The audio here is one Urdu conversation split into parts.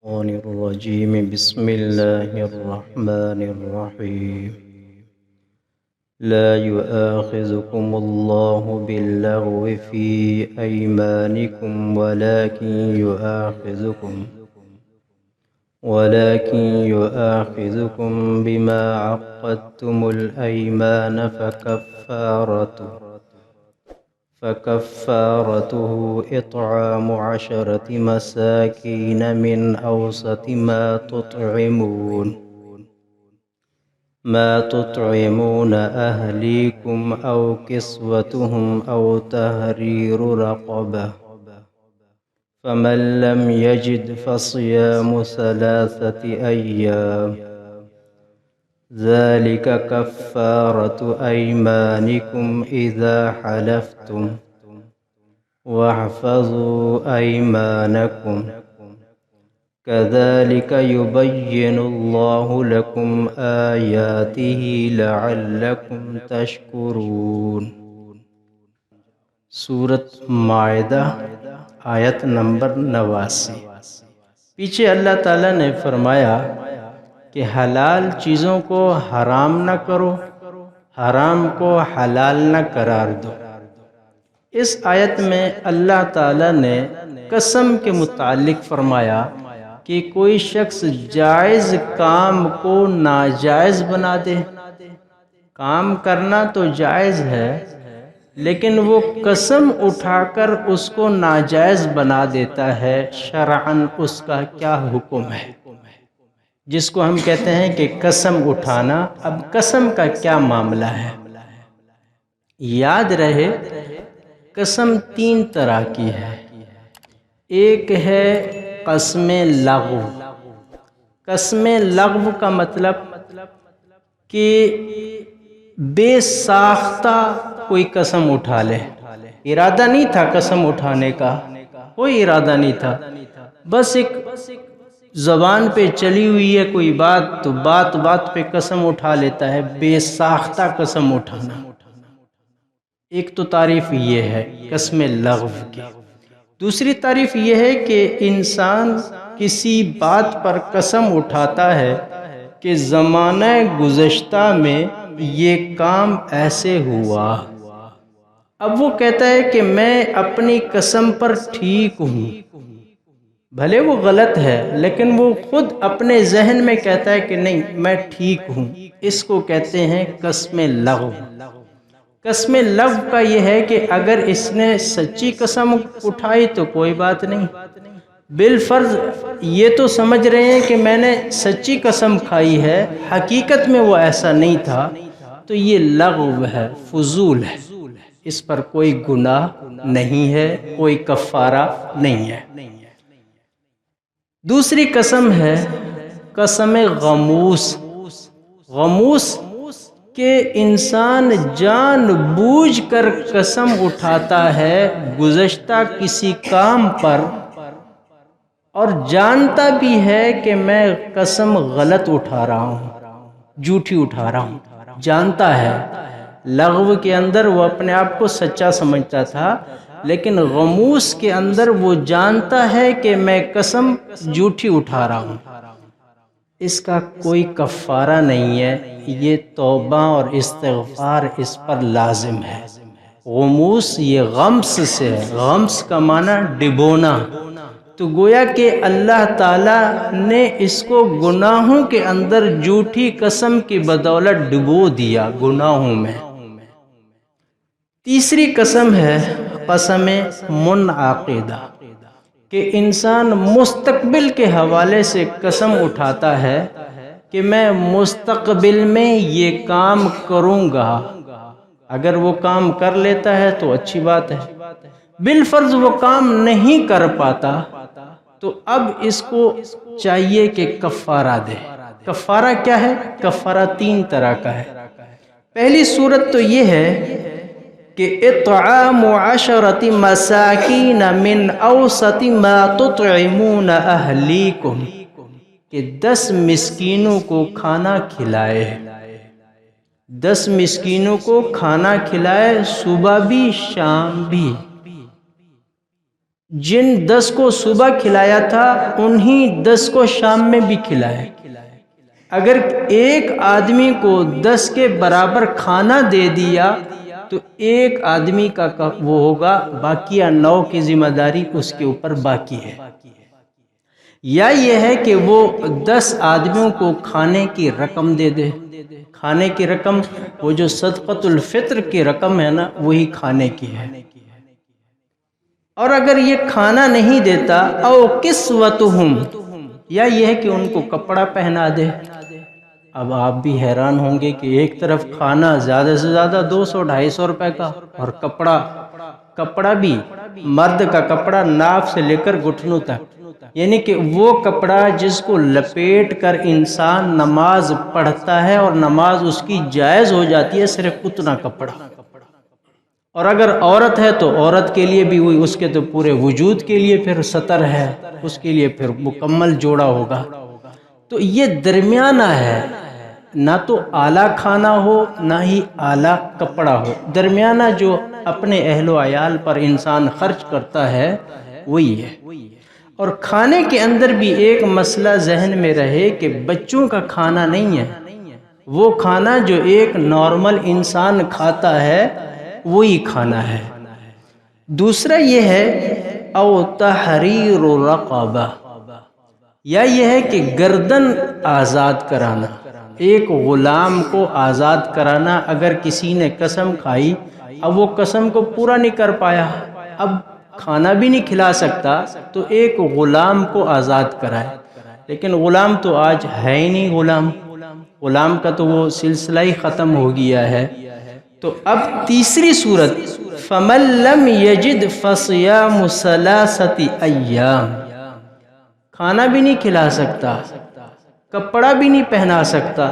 الشيطان الرجيم بسم الله الرحمن الرحيم لا يؤاخذكم الله باللغو في أيمانكم ولكن يؤاخذكم بما عقدتم الأيمان فكفارته إطعام 10 مساكين من أوسط ما تطعمون أهليكم أو كسوتهم أو تحرير رقبة فمن لم يجد فصيام 3 أيام ذلك كفارة أيمانكم إذا حلفتم واحفظوا أيمانكم كذلك يبين الله لكم آياته لعلكم تشكرون۔ سورۃ مائدہ آیت نمبر 89۔ پیچھے اللہ تعالیٰ نے فرمایا کہ حلال چیزوں کو حرام نہ کرو، حرام کو حلال نہ قرار دو۔ اس آیت میں اللہ تعالیٰ نے قسم کے متعلق فرمایا کہ کوئی شخص جائز کام کو ناجائز بنا دے۔ کام کرنا تو جائز ہے لیکن وہ قسم اٹھا کر اس کو ناجائز بنا دیتا ہے، شرعاً اس کا کیا حکم ہے؟ جس کو ہم کہتے ہیں کہ قسم اٹھانا۔ اب قسم کا کیا معاملہ ہے؟ یاد رہے قسم 3 طرح کی ہے۔ ایک ہے قسم لغو۔ قسم لغو کا مطلب کہ بے ساختہ کوئی قسم اٹھا لے، ارادہ نہیں تھا قسم اٹھانے کا، کوئی ارادہ نہیں تھا، بس ایک زبان پہ چلی ہوئی ہے کوئی بات تو بات پہ قسم اٹھا لیتا ہے، بے ساختہ قسم اٹھانا۔ ایک تو تعریف یہ ہے قسم لغو کی۔ دوسری تعریف یہ ہے کہ انسان کسی بات پر قسم اٹھاتا ہے کہ زمانہ گزشتہ میں یہ کام ایسے ہوا، اب وہ کہتا ہے کہ میں اپنی قسم پر ٹھیک ہوں، بھلے وہ غلط ہے لیکن وہ خود اپنے ذہن میں کہتا ہے کہ نہیں میں ٹھیک ہوں۔ اس کو کہتے ہیں قسم لغو۔ قسم لغو کا یہ ہے کہ اگر اس نے سچی قسم اٹھائی تو کوئی بات نہیں، بالفرض یہ تو سمجھ رہے ہیں کہ میں نے سچی قسم کھائی ہے، حقیقت میں وہ ایسا نہیں تھا، تو یہ لغو ہے، فضول ہے، اس پر کوئی گناہ نہیں ہے، کوئی کفارہ نہیں ہے۔ دوسری قسم ہے قسم غموس۔ غموس کہ انسان جان بوجھ کر قسم اٹھاتا ہے گزشتہ کسی کام پر اور جانتا بھی ہے کہ میں قسم غلط اٹھا رہا ہوں، جھوٹی اٹھا رہا ہوں، جانتا ہے۔ لغو کے اندر وہ اپنے آپ کو سچا سمجھتا تھا، لیکن غموس کے اندر وہ جانتا ہے کہ میں قسم جھوٹی اٹھا رہا ہوں۔ اس کا کوئی کفارہ نہیں ہے، یہ توبہ اور استغفار اس پر لازم ہے۔ غموس یہ غمس سے ہے، غمس کا معنی ڈبونا، تو گویا کہ اللہ تعالیٰ نے اس کو گناہوں کے اندر جھوٹی قسم کی بدولت ڈبو دیا گناہوں میں۔ تیسری قسم ہے قسم منعقدہ، کہ انسان مستقبل کے حوالے سے قسم اٹھاتا ہے کہ میں مستقبل میں یہ کام کروں گا، اگر وہ کام کر لیتا ہے تو اچھی بات ہے، بالفرض وہ کام نہیں کر پاتا تو اب اس کو چاہیے کہ کفارہ دے۔ کفارہ کیا ہے؟ کفارہ 3 طرح کا ہے۔ پہلی صورت تو یہ ہے کہ اطعام 10 مساکین من اوسط ما تطعمون اہلیکم، کہ 10 مسکینوں کو کھانا کھلائے، 10 مسکینوں کو کھانا کھلائے، صبح بھی شام بھی۔ جن 10 کو صبح کھلایا تھا انہی 10 کو شام میں بھی کھلائے۔ اگر ایک آدمی کو 10 کے برابر کھانا دے دیا تو ایک آدمی کا وہ ہوگا، باقی 9 کی ذمہ داری اس کے اوپر باقی ہے۔ یا یہ ہے کہ وہ 10 آدمیوں کو کھانے کی رقم دے دے، کھانے کی رقم وہ جو صدقۃ الفطر کی رقم ہے نا، وہی کھانے کی ہے۔ اور اگر یہ کھانا نہیں دیتا او کسوتہم، یا یہ ہے کہ ان کو کپڑا پہنا دے۔ اب آپ بھی حیران ہوں گے کہ ایک طرف کھانا زیادہ سے زیادہ 200-250 روپے کا، اور کپڑا بھی مرد کا کپڑا ناف سے لے کر گھٹنوں تک، یعنی کہ وہ کپڑا جس کو لپیٹ کر انسان نماز پڑھتا ہے اور نماز اس کی جائز ہو جاتی ہے، صرف اتنا کپڑا۔ اور اگر عورت ہے تو عورت کے لیے بھی ہوئی، اس کے تو پورے وجود کے لیے پھر ستر ہے، اس کے لیے پھر مکمل جوڑا ہوگا۔ تو یہ درمیانہ ہے، نہ تو اعلیٰ کھانا ہو نہ ہی اعلیٰ کپڑا ہو، درمیانہ جو اپنے اہل و عیال پر انسان خرچ کرتا ہے وہی ہے۔ اور کھانے کے اندر بھی ایک مسئلہ ذہن میں رہے کہ بچوں کا کھانا نہیں ہے، وہ کھانا جو ایک نارمل انسان کھاتا ہے وہی کھانا ہے۔ دوسرا یہ ہے او تحریر رقبہ، یا یہ ہے کہ گردن آزاد کرانا، ایک غلام کو آزاد کرانا۔ اگر کسی نے قسم کھائی، اب وہ قسم کو پورا نہیں کر پایا، اب کھانا بھی نہیں کھلا سکتا، تو ایک غلام کو آزاد کرائے۔ لیکن غلام تو آج ہے ہی نہیں، غلام کا تو وہ سلسلہ ہی ختم ہو گیا ہے۔ تو اب تیسری صورت فَمَن لَّمْ يَجِدْ فَصِيَامُ ثَلَاثَةِ أَيَّامٍ، کھانا بھی نہیں کھلا سکتا، کپڑا بھی نہیں پہنا سکتا،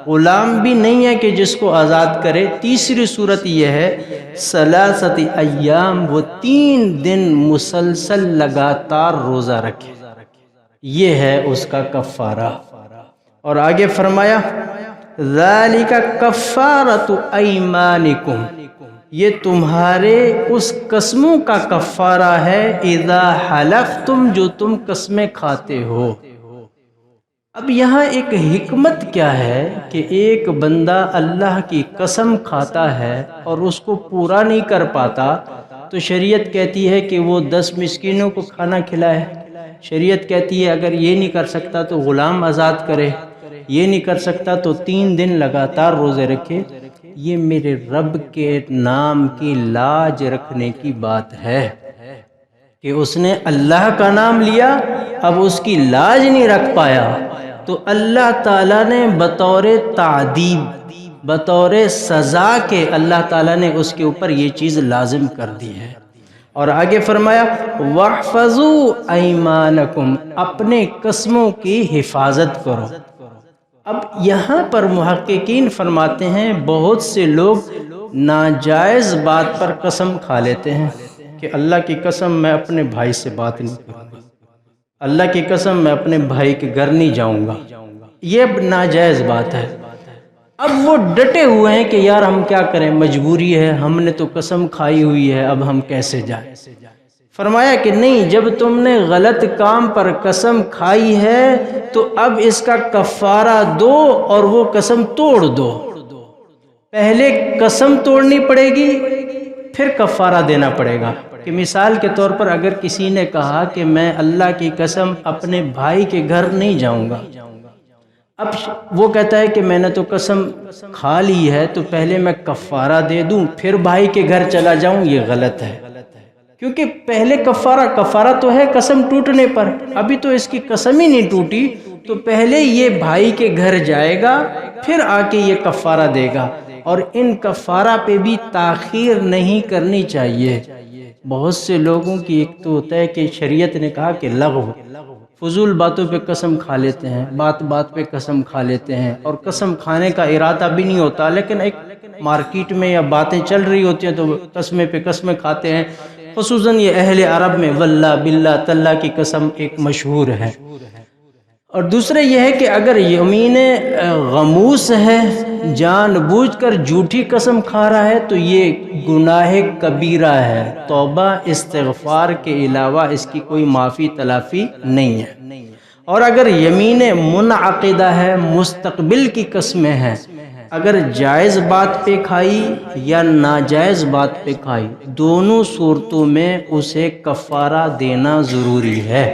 غلام بھی نہیں ہے کہ جس کو آزاد کرے۔ تیسری صورت یہ ہے ثلاثۃ ایام، وہ 3 دن مسلسل لگاتار روزہ رکھے، یہ ہے اس کا کفارہ۔ اور آگے فرمایا ذالک کفارۃ ایمانکم، یہ تمہارے اس قسموں کا کفارہ ہے اذا حلفتم، جو تم قسمیں کھاتے ہو۔ اب یہاں ایک حکمت کیا ہے کہ ایک بندہ اللہ کی قسم کھاتا ہے اور اس کو پورا نہیں کر پاتا، تو شریعت کہتی ہے کہ وہ 10 مسکینوں کو کھانا کھلائے۔ شریعت کہتی ہے اگر یہ نہیں کر سکتا تو غلام آزاد کرے، یہ نہیں کر سکتا تو 3 دن لگاتار روزے رکھے۔ یہ میرے رب کے نام کی لاج رکھنے کی بات ہے کہ اس نے اللہ کا نام لیا، اب اس کی لاج نہیں رکھ پایا، تو اللہ تعالیٰ نے بطور تعذیب، بطور سزا کے اللہ تعالیٰ نے اس کے اوپر یہ چیز لازم کر دی ہے۔ اور آگے فرمایا وَاحْفَظُوا أَيْمَانَكُمْ، اپنے قسموں کی حفاظت کرو۔ اب یہاں پر محققین فرماتے ہیں بہت سے لوگ ناجائز بات پر قسم کھا لیتے ہیں کہ اللہ کی قسم میں اپنے بھائی سے بات نہیں کروں گا، اللہ کی قسم میں اپنے بھائی کے گھر نہیں جاؤں گا، یہ ناجائز بات ہے۔ اب وہ ڈٹے ہوئے ہیں کہ یار ہم کیا کریں، مجبوری ہے، ہم نے تو قسم کھائی ہوئی ہے، اب ہم کیسے جائیں۔ فرمایا کہ نہیں، جب تم نے غلط کام پر قسم کھائی ہے تو اب اس کا کفارہ دو اور وہ قسم توڑ دو۔ پہلے قسم توڑنی پڑے گی پھر کفارہ دینا پڑے گا۔ کہ مثال کے طور پر اگر کسی نے کہا کہ میں اللہ کی قسم اپنے بھائی کے گھر نہیں جاؤں گا، اب وہ کہتا ہے کہ میں نے تو قسم کھا لی ہے تو پہلے میں کفارہ دے دوں پھر بھائی کے گھر چلا جاؤں، یہ غلط ہے۔ کیونکہ پہلے کفارہ تو ہے قسم ٹوٹنے پر، ابھی تو اس کی قسم ہی نہیں ٹوٹی، تو پہلے یہ بھائی کے گھر جائے گا پھر آ کے یہ کفارہ دے گا۔ اور ان کفارہ پہ بھی تاخیر نہیں کرنی چاہیے۔ بہت سے لوگوں کی ایک تو ہوتا ہے کہ شریعت نے کہا کہ لغو، فضول باتوں پہ قسم کھا لیتے ہیں، بات بات پہ قسم کھا لیتے ہیں، اور قسم کھانے کا ارادہ بھی نہیں ہوتا، لیکن ایک مارکیٹ میں یا باتیں چل رہی ہوتی ہیں تو قسمیں پہ قسمیں کھاتے ہیں۔ خصوصاً یہ اہل عرب میں واللہ باللہ تاللہ کی قسم ایک مشہور ہے۔ اور دوسرے یہ ہے کہ اگر یمین غموس ہے جان بوجھ کر جھوٹی قسم کھا رہا ہے تو یہ گناہ کبیرہ ہے، توبہ استغفار کے علاوہ اس کی کوئی معافی تلافی نہیں ہے۔ اور اگر یمین منعقدہ ہے، مستقبل کی قسمیں ہیں، اگر جائز بات پہ کھائی یا ناجائز بات پہ کھائی، دونوں صورتوں میں اسے کفارہ دینا ضروری ہے۔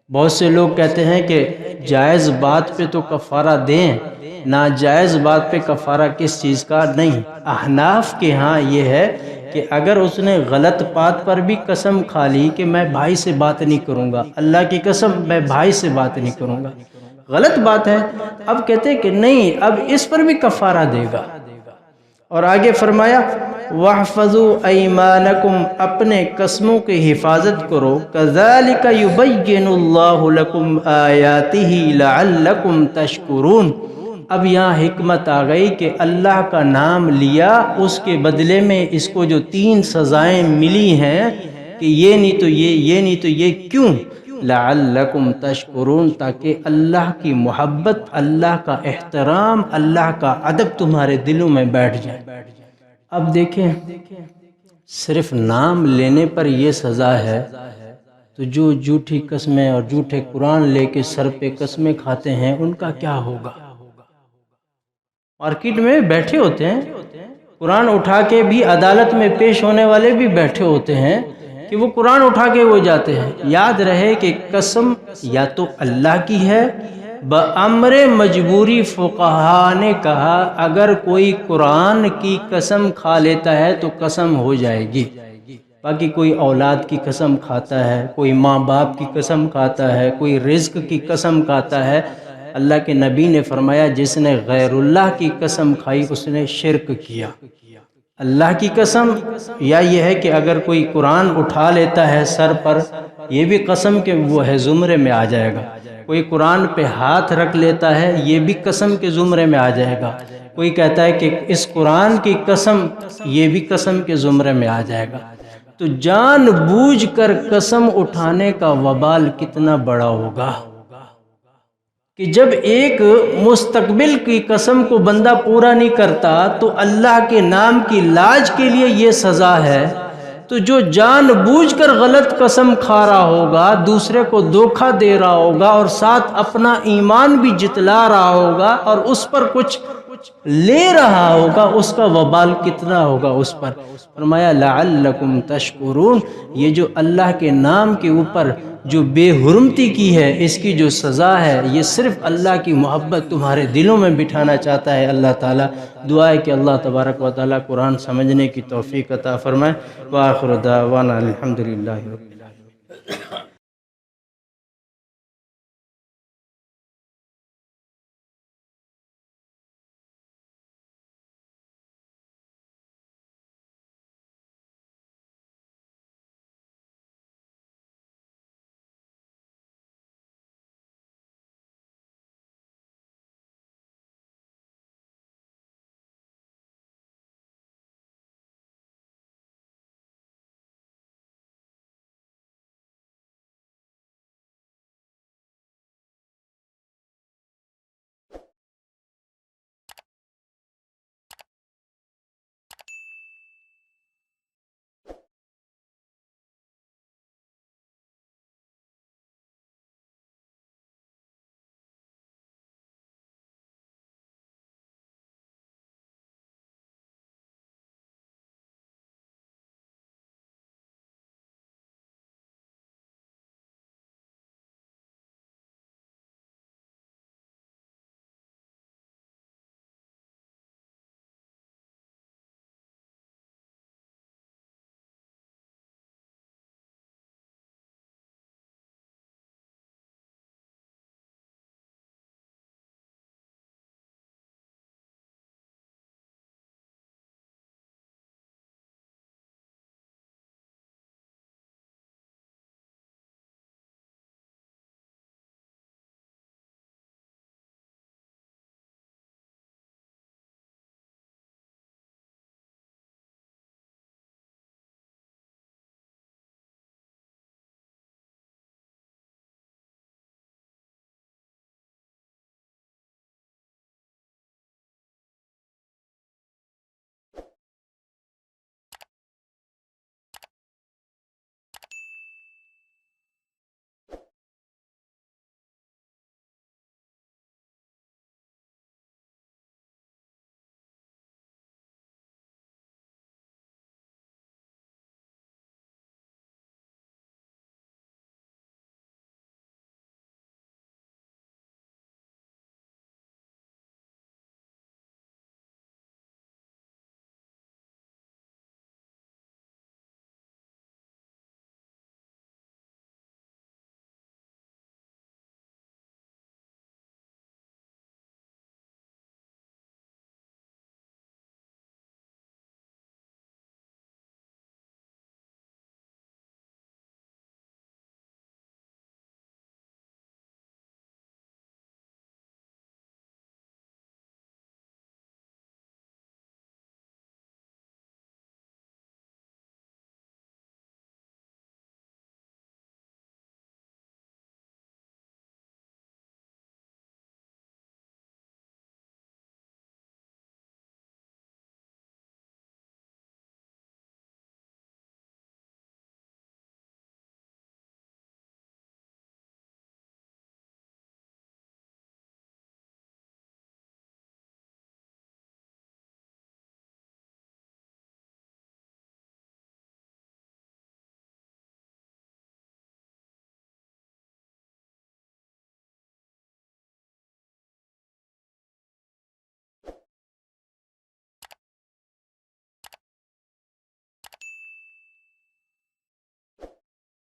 بہت سے لوگ کہتے ہیں کہ جائز بات پہ تو کفارہ دیں، ناجائز بات پہ کفارہ کس چیز کا؟ نہیں، احناف کے ہاں یہ ہے کہ اگر اس نے غلط بات پر بھی قسم کھا لی کہ میں بھائی سے بات نہیں کروں گا، اللہ کی قسم میں بھائی سے بات نہیں کروں گا، غلط بات ہے، اب کہتے ہیں کہ نہیں، اب اس پر بھی کفارہ دے گا۔ اور آگے فرمایا وَاحْفَظُوا أَيْمَانَكُمْ، اپنے قسموں کی حفاظت کرو، كَذَلِكَ يُبَيِّنُ اللَّهُ لَكُمْ آيَاتِهِ لَعَلَّكُمْ تَشْكُرُونَ۔ اب یہاں حکمت آ گئی کہ اللہ کا نام لیا، اس کے بدلے میں اس کو جو 3 سزائیں ملی ہیں کہ یہ نہیں تو یہ نہیں تو یہ، کیوں؟ لعلکم تشکرون، تاکہ اللہ کی محبت، اللہ کا احترام، اللہ کا ادب تمہارے دلوں میں بیٹھ جائے۔ اب دیکھیں، صرف نام لینے پر یہ سزا ہے، تو جو جھوٹی قسمیں اور جھوٹے قرآن لے کے سر پہ قسمیں کھاتے ہیں ان کا کیا ہوگا؟ مارکیٹ میں بیٹھے ہوتے ہیں، قرآن اٹھا کے بھی عدالت میں پیش ہونے والے بھی بیٹھے ہوتے ہیں کہ وہ قرآن اٹھا کے وہ جاتے ہیں۔ یاد رہے کہ قسم یا تو اللہ کی ہے، بامر مجبوری فقہا نے کہا اگر کوئی قرآن کی قسم کھا لیتا ہے تو قسم ہو جائے گی۔ باقی کوئی اولاد کی قسم کھاتا ہے، کوئی ماں باپ کی قسم کھاتا ہے، کوئی رزق کی قسم کھاتا ہے، اللہ کے نبی نے فرمایا جس نے غیر اللہ کی قسم کھائی اس نے شرک کیا۔ اللہ کی قسم، یا یہ ہے کہ اگر کوئی قرآن اٹھا لیتا ہے سر پر، یہ بھی قسم کہ وہ ہے زمرے میں آ جائے گا۔ کوئی قرآن پہ ہاتھ رکھ لیتا ہے، یہ بھی قسم کے زمرے میں آ جائے گا۔ کوئی کہتا ہے کہ اس قرآن کی قسم، یہ بھی قسم کے زمرے میں آ جائے گا۔ تو جان بوجھ کر قسم اٹھانے کا وبال کتنا بڑا ہوگا کہ جب ایک مستقبل کی قسم کو بندہ پورا نہیں کرتا تو اللہ کے نام کی لاج کے لیے یہ سزا ہے، تو جو جان بوجھ کر غلط قسم کھا رہا ہوگا، دوسرے کو دھوکہ دے رہا ہوگا اور ساتھ اپنا ایمان بھی جتلا رہا ہوگا اور اس پر کچھ لے رہا ہوگا، اس کا وبال کتنا ہوگا اس پر۔ فرمایا لعلکم تشکرون، یہ جو اللہ کے نام کے اوپر جو بے حرمتی کی ہے، اس کی جو سزا ہے، یہ صرف اللہ کی محبت تمہارے دلوں میں بٹھانا چاہتا ہے اللہ تعالیٰ۔ دعا ہے کہ اللہ تبارک و تعالیٰ قرآن سمجھنے کی توفیق عطا فرمائے۔ وآخر دعوانا الحمدللہ رب العالمین۔